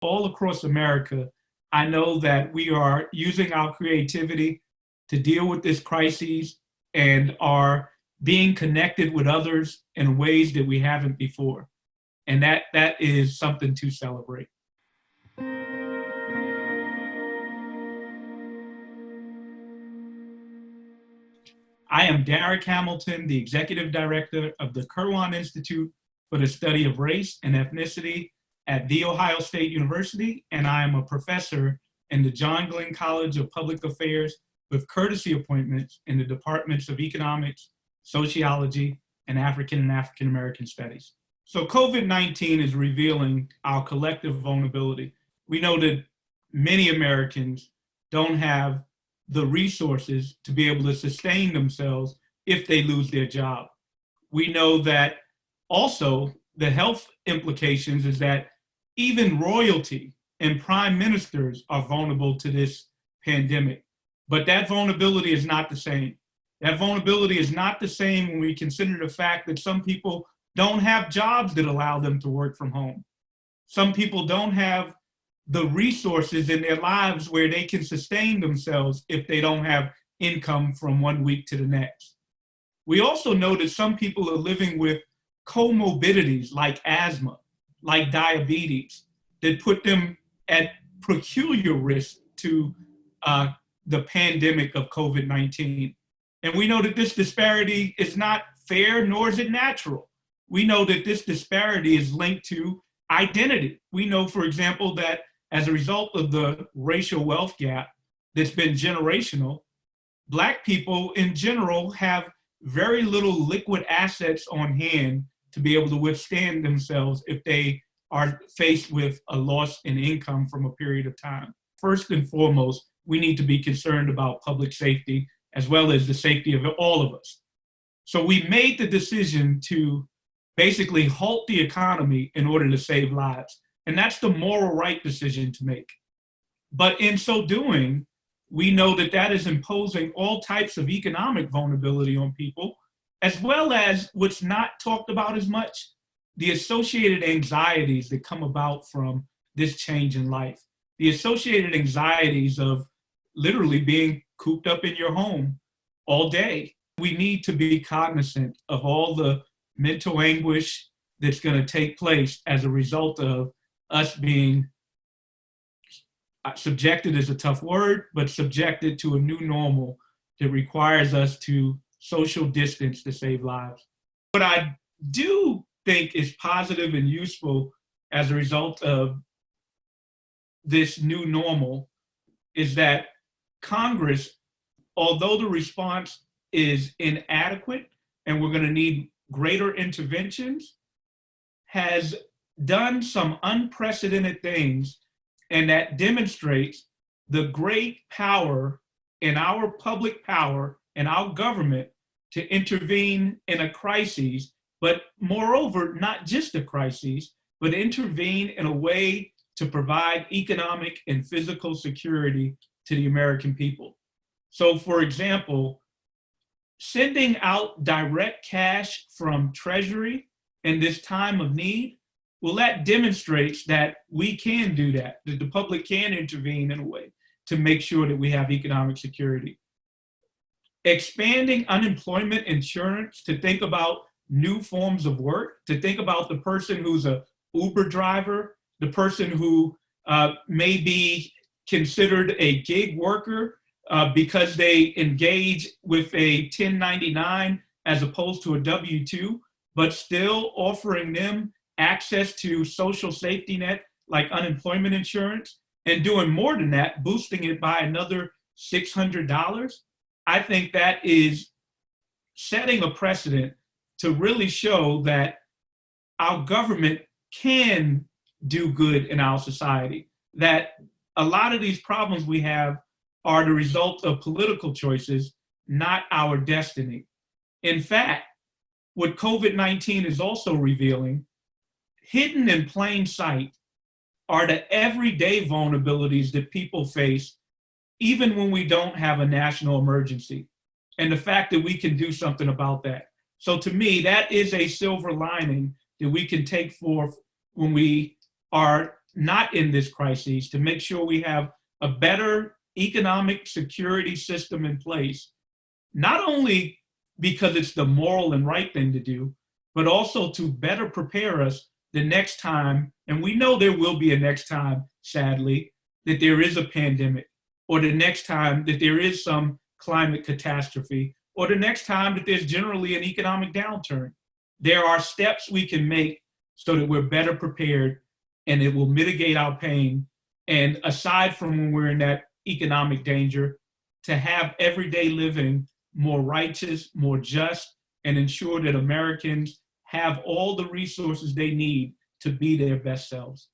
all across America, I know that we are using our creativity to deal with this crisis and are being connected with others in ways that we haven't before. And that is something to celebrate. I am Darrick Hamilton, the Executive Director of the Kirwan Institute for the Study of Race and Ethnicity at The Ohio State University, and I am a professor in the John Glenn College of Public Affairs with courtesy appointments in the departments of economics, sociology, and African American studies. So COVID-19 is revealing our collective vulnerability. We know that many Americans don't have the resources to be able to sustain themselves if they lose their job. We know that also the health implications is that even royalty and prime ministers are vulnerable to this pandemic. But that vulnerability is not the same. That vulnerability is not the same when we consider the fact that some people don't have jobs that allow them to work from home. Some people don't have the resources in their lives where they can sustain themselves if they don't have income from one week to the next. We also know that some people are living with comorbidities like asthma, like diabetes, that put them at peculiar risk to the pandemic of COVID-19. And we know that this disparity is not fair, nor is it natural. We know that this disparity is linked to identity. We know, for example, that as a result of the racial wealth gap that's been generational, Black people in general have very little liquid assets on hand to be able to withstand themselves if they are faced with a loss in income from a period of time. First and foremost, we need to be concerned about public safety as well as the safety of all of us. So we made the decision to basically halt the economy in order to save lives. And that's the moral right decision to make. But in so doing, we know that that is imposing all types of economic vulnerability on people, as well as what's not talked about as much, the associated anxieties that come about from this change in life, the associated anxieties of literally being cooped up in your home all day. We need to be cognizant of all the mental anguish that's going to take place as a result of us being subjected is a tough word, but subjected to a new normal that requires us to social distance to save lives. What I do think is positive and useful as a result of this new normal is that Congress, although the response is inadequate and we're going to need greater interventions, has done some unprecedented things, and that demonstrates the great power in our public power and our government to intervene in a crisis, but moreover, not just a crisis, but intervene in a way to provide economic and physical security to the American people. So for example, sending out direct cash from Treasury in this time of need, well, that demonstrates that we can do that the public can intervene in a way to make sure that we have economic security. Expanding unemployment insurance to think about new forms of work, to think about the person who's a Uber driver, the person who may be considered a gig worker because they engage with a 1099 as opposed to a W-2, but still offering them access to social safety net like unemployment insurance, and doing more than that, boosting it by another $600. I think that is setting a precedent to really show that our government can do good in our society, that a lot of these problems we have are the result of political choices, not our destiny. In fact, what COVID-19 is also revealing, hidden in plain sight, are the everyday vulnerabilities that people face even when we don't have a national emergency, and the fact that we can do something about that. So to me, that is a silver lining that we can take forth when we are not in this crisis, to make sure we have a better economic security system in place, not only because it's the moral and right thing to do, but also to better prepare us the next time, and we know there will be a next time, sadly, that there is a pandemic, or the next time that there is some climate catastrophe, or the next time that there's generally an economic downturn. There are steps we can make so that we're better prepared and it will mitigate our pain. And aside from when we're in that economic danger, to have everyday living more righteous, more just, and ensure that Americans have all the resources they need to be their best selves.